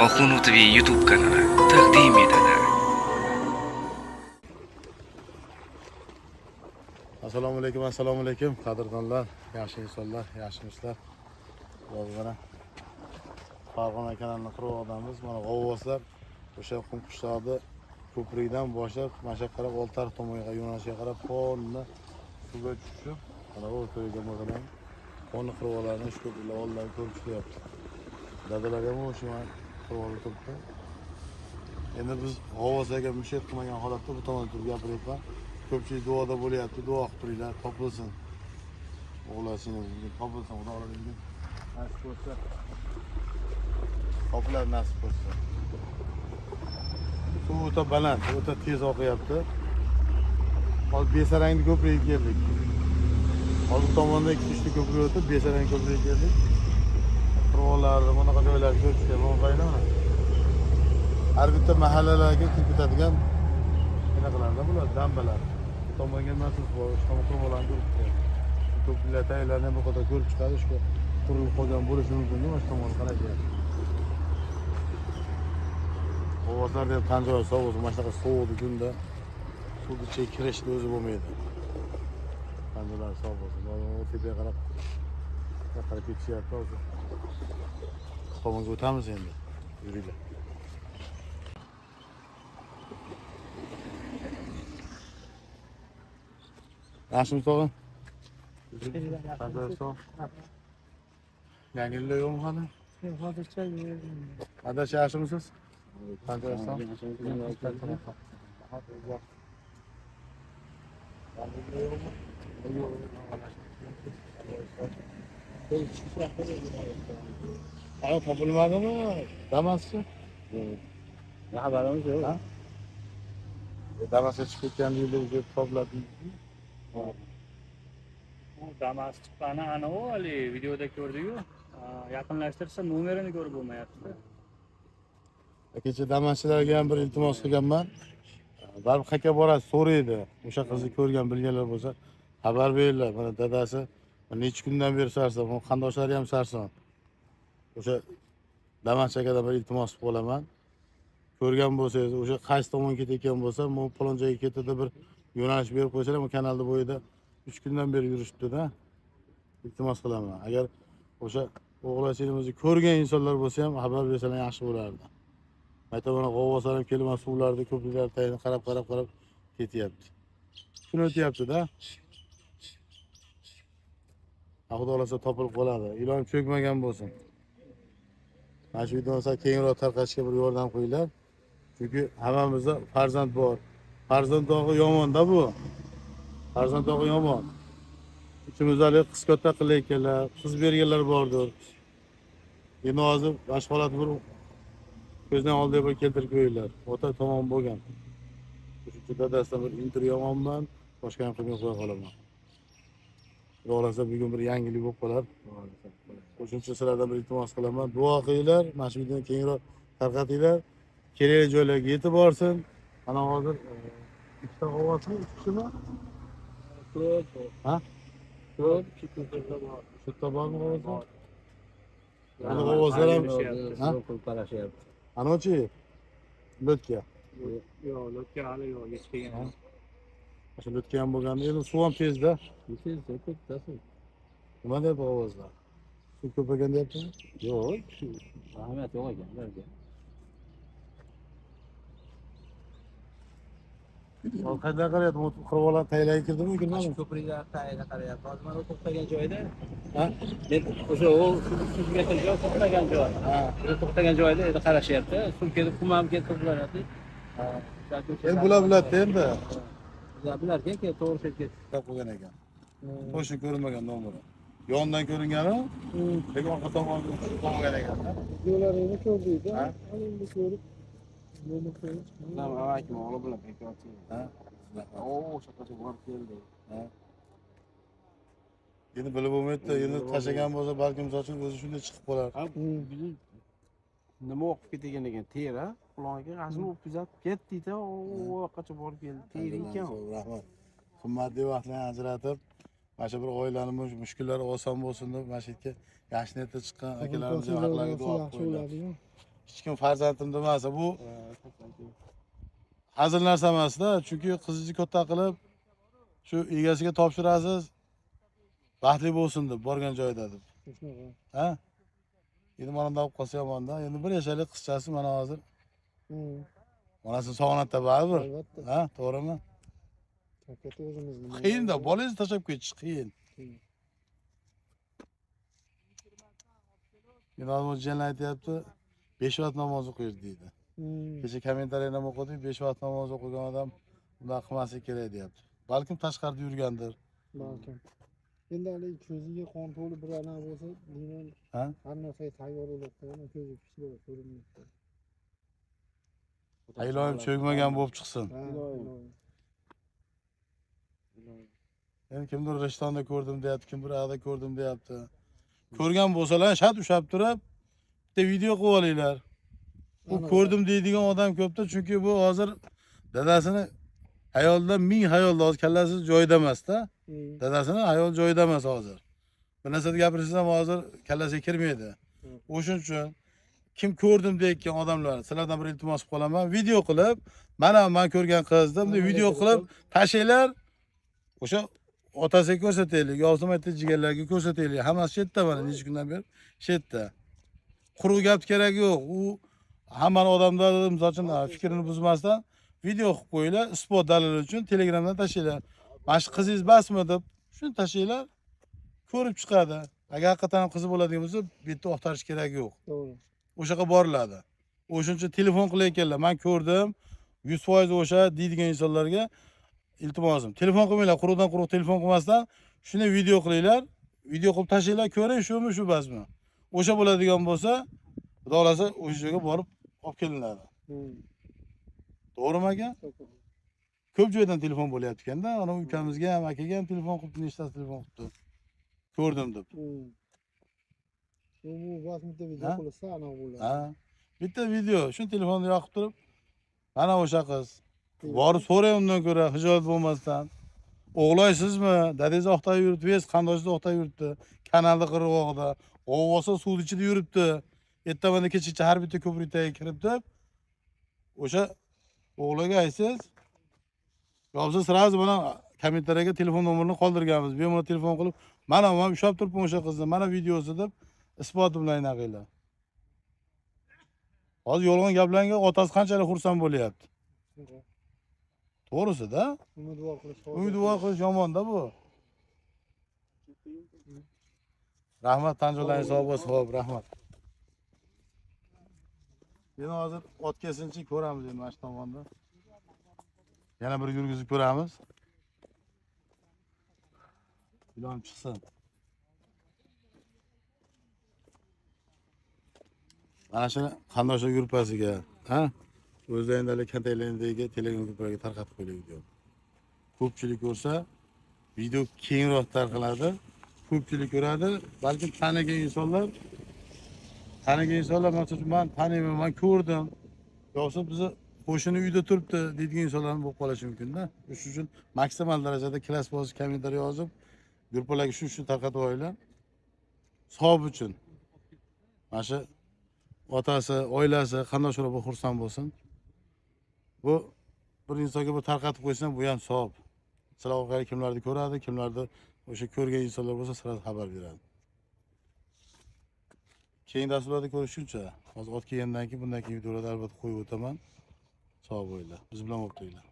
Oxun TV YouTube kanali taqdim etadi. Assalomu alaykum, qadrdonlar, yaxshi insonlar, yaxshi mislar. Mana Farg'ona kanalini qurib odamiz, mana g'ovvoslar o'sha Qumqishloqni ko'prikdan boshlab, mana shu qarab Oltar tomonga yo'nalishga qarab qonni suvga tushib, mana bu to'yga bo'lgan qonni qirib oladi, shu ko'priklar oldida ko'rib chiqyapti. Dadalar ham o'sha qirib olib turibdi. Endi biz g'ovvoslarga mushak qilmagan holatda bu tomonda turib gapiryapman. Ko'pchilik duoda bo'lyapti, duo qilib turinglar, topilsin. O'g'lashingiz topilsin, Xudo xohlasa. Nasib bo'lsa, topiladi nasib bo'lsa. Suv o'ta baland, o'ta tez oqyapti. Hozir Besarangni ko'prigiga keldik. Hozir tomonda ikki uchta ko'prik o'tib, Besarang ko'prigiga keldik. Qirg'oqlarni, bunaqa joylarni ko'rishga mo'maydi mana. Har bitta mahallalarga kirib ketadigan bunaqalarda bular dambalar. Tomonga nasib bor, tomon qurmoqlarni ko'rib chiqadi. Ko'pchilik taylarni bu qadar ko'rib chiqadi, shu qurilib qolgan bo'lishi mumkin, mana shu tomonga qarayapti. G'ovvoslarda ham tan joyi sovuq, mana shunaqa sovuqli kunda suvga kirishni o'zi bo'lmaydi. Tan joylari sovuq bo'lsin. Mana tepaga qarab ketishyapti hozir. Tomonga o'tamiz endi. Yuringlar. Yaxshimiz tog'am? Yangi yilda yo'qmi hali? Yo'q, hozircha yo'q. Adash yaxshimisiz? Qancha yoshdan? Ay, topilmadimi? Damaschi? Xabarimiz yo'q. Damasga chiqib ketgan deydi, topladingiz. Damas chiqqani anavi hali videoda ko'rdik-ku. Yaqinlashtirsa nomerini ko'rib bo'lmayapti. Kecha damaschilarga ham bir iltimos qilganman. Barib qayerga borasiz so'raydi. O'sha qizni ko'rgan, bilganlar bo'lsa xabar beringlar. Mana dadasi necha kundan beri sarson, qandoshlari ham sarson. O'sha damaschaga bir iltimos qilib qolaman. Ko'rgan bo'lsangiz, o'sha qaysi tomon ketayotgan bo'lsa, men falon joyga ketadi bir yo'nalish berib qo'ysalar, men kanalda bo'yida 3 kundan beri yurishibdi-da. Iltimos qilaman. Agar o'sha o'g'lachimizni ko'rgan insonlar bo'lsa ham xabar bersalar yaxshi bo'lardi. Aytaman, g'ovvoslar ham kelib suvlarni, ko'priklar tayini qarab ketyapti. Kun o'tyapti-da. Xudo xolasa topilib qoladi. Ilon cho'kmagan bo'lsin. Mana shu videoni keyinroq tarqatishga bir yordam qo'yinglar. Chunki hammamizda farzand bor. Farzand dog'i yomon-da bu. Farzand dog'i yomon. Ichimizda qiz katta qilayotganlar, qiz berganlar bordir. Endi hozir boshqa holat bir ko'zdan oldiga bir keltirib qo'yinglar. Ota tomon bo'lgan. Shu dadasidan bir intervyu olganman, boshqa ham qilmay qo'ya qolaman. Xudo xolasa bugun bir yangilik bo'lib qolar. Qo'shimcha sizlardan bir iltimos qilaman. Duo qilinglar, mana shu videoni keyinroq tarqatinglar. Kerakli joylarga yetib borsin. Mana hozir ikkita g'ovvosmi, 3 kishimi? Ko'p. Ha? Ko'p, chekuvda bor. Shu bormi g'ovvoslar? Ana g'ovvoslar ham qarashyapti. Anochi lotka. Yo'q, lotka hali yo'q, hech kelgan. Shu lotka ham bo'lganda, endi suv ham tezda. Tezda, ko'pdasi. Nima deb g'ovvoslar? Suv ko'paygan deyaptimi? Yo'q, ahamiyat yo'q ekan ularga. Qayerdan qarayapti? Qirg'oqlar tayyorga kirdimi, kirmadimi? Ko'priklar tayyorga qarayapti. Hozir mana to'xtagan joyda. Ha? O'sha suvga joy to'xtagan joy. Ha, to'xtagan joyda endi qarashyapti. Suv kelib, qum ham kelib to'planadi. Ha, endi bular biladi endi. Bular bilarkan, kelib to'g'ri ketib Qo'ygan ekan. Qo'shni ko'rinmagan nomeri. Yondan ko'ringani, lekin orqa tomonga qo'ygan ekan-da. Yo'larini ko'rdikda. Ha? Endi ko'rib Nima o'g'li bilan bekatchi. Ha? Shaqacha borib keldi. Ha? Endi bilib bo'lmaydi-da, endi tashlagan bo'lsa, balkim sochib o'zi shunday chiqib qolar. Nima o'qib ketgan ekan? Tera, qulog'iga g'azma o'qib kuzatib ketdi-da, u yoqqacha borib keldi. Tera ekan. Rahmat. Qimmatli vaqtlarni ajratib, mana shu bir oilaning mushkullari oson bo'lsin deb mana shu yerga yaxshi niyatda chiqqan akalarimiz haqlariga duo qilinglar. hech kim farzandim demasa, bu hazil narsa emasda, chunki qizingizni katta qilib shu egasiga topshirasiz, baxtli bo'lsin deb borgan joyida deb. Ha? Endi mana bunday olib qolsa yomonda. Endi bir yashalik qizchasi mana hozir onasini sog'inadi baribir. Albatta. Ha, to'g'rimi? Katta o'zimizni. Qiyin-da, bolangizni tashlab ketish qiyin. Inoz jiyan aytyapti, 5 vaqt namoz o'qiydi deydi. Kecha kommentariyani ham o'qidik, 5 vaqt namoz o'qigan odam bunday qilmasa kerak deyapti. Balkim tashqarida yurgandir. Balkim. Endi hali ko'ziga qon to'lib bir ana bo'lsa, deyman, Ha? har narsaga tayyor bo'lib qo'ygan, ko'zi kuchli bo'lib ko'rinmoqda. Iloyim cho'kmagan bo'lib chiqsin. Ha, Endi kimdir Rishtonda ko'rdim deyapti, kimdir Ag'da ko'rdim deyapti. Ko'rgan bo'lsalar, shart ushab turib, bitta video qilib olinglar. Bu ko'rdim deydigan odam ko'pda, chunki bu hozir dadasini hayolda 1000 hayolda hozir kallasi joyida emas-da. Dadasini hayol joyida emas hozir. Bir narsani gapirsangiz ham hozir kallasiga kirmaydi. O'shuning uchun kim ko'rdim deyotgan odamlar, sizlardan bir iltimos qilib qolaman, video qilib, mana men ko'rgan qizni bunday video qilib tashinglar. O'sha otasiga ko'rsataylik, yo'qsa aytdi jigarlarga ko'rsataylik. Hammasi chetda mana necha kundan beri chetda. Quruq gap kerak yo'q. U hammani odamlar misol fikrini buzmasdan video qilib qo'yinglar, isbot dalil uchun Telegramdan tashinglar. Mana shu qizingiz basmi deb shuni tashinglar, ko'rib chiqadi. Agar haqiqatan qizi bo'ladigan bo'lsa, bu yerda oqtarish kerak yo'q. To'g'ri. O'sha yoqqa boriladi. O'shuning uchun telefon qilayotganlar, men ko'rdim, 100% o'sha deydigan insonlarga iltimosim. Telefon qilmanglar, quruqdan quruq telefon qilmasdan shuni video qilinglar, video qilib tashinglar, ko'ring shumi, shu basmi. O'sha bo'ladigan bo'lsa, xudo xolasa o'sha joyga borib olib kelinadi. To'g'rimi aka? Ko'p joydan telefon bo'layapti ekanda, ana ukamizga ham, akaga ham telefon qilib, nechtasi telefon qilibdi. Ko'rdim deb. Bu vaqtda video qilsa ana bo'ladi. Ha. Bitta video, shu telefonni yoqib turib, mana o'sha qiz. Borib so'rang undan ko'ra, hijolat bo'lmasdan. O'g'laysizmi? Dadangiz oqtay yuribdi, vez qandoshingiz oqtay yuribdi. Kanalda qirg'og'ida, o'g'osa suv ichida yuribdi. Ertamanda kechacha har bitta ko'prikdaga kirib deb, o'sha o'g'liga aytsangiz, yo'qsa sразу mana kommentariyaga telefon nomerini qoldirganmiz. Bemalol telefon qilib, mana men ushlab turibman o'sha qizni, mana videosi deb isbot bilan qiling. Hozir yolg'on gaplarga otasi qanchalik xursand bo'lyapti. To'g'risi-da? Umidvor qilish yomon-da bu. Rahmat, Tanjolaringiz sog' bo'lsin, xo'p, rahmat. Endi hozir ot kesinchi ko'ramiz endi mana shu tomonda. Yana bir yurgizib ko'ramiz. Ilon chiqsin. Mana shuni qandoshlar gruppasiga, ha? O'zlaringizlarga kanalingizga Telegram gruppasiga tarqatib qo'ying video. Ko'pchilik ko'rsa, video keyinroq tarqaladi. Ko'pchilik ko'radi, balki tanigan insonlar men taniyman, men ko'rdim. Yo'qsa bizni qo'shini uyda turibdi deydigan insonlar bo'lib qolishi mumkin-da. Shuning uchun maksimal darajada klass bosib, kommentariy yozib, gruppalarga shu tarqatib qo'yinglar. Savob uchun. Mana shu otasi, oilasi qanday shunday xursand bo'lsin. Bu bir insonga bir tarqatib qo'ysam, bu ham savob. Sizlar orqali kimlarni ko'radi, kimlarni o'sha ko'rgan insonlar bo'lsa, sizlarga xabar beradi. Keyin dasturlarda ko'rishguncha, hozir ot kelgandan keyin bundan keyin videolarda albatta qo'yib o'taman. Sog' bo'linglar. Biz bilan o'tiringlar.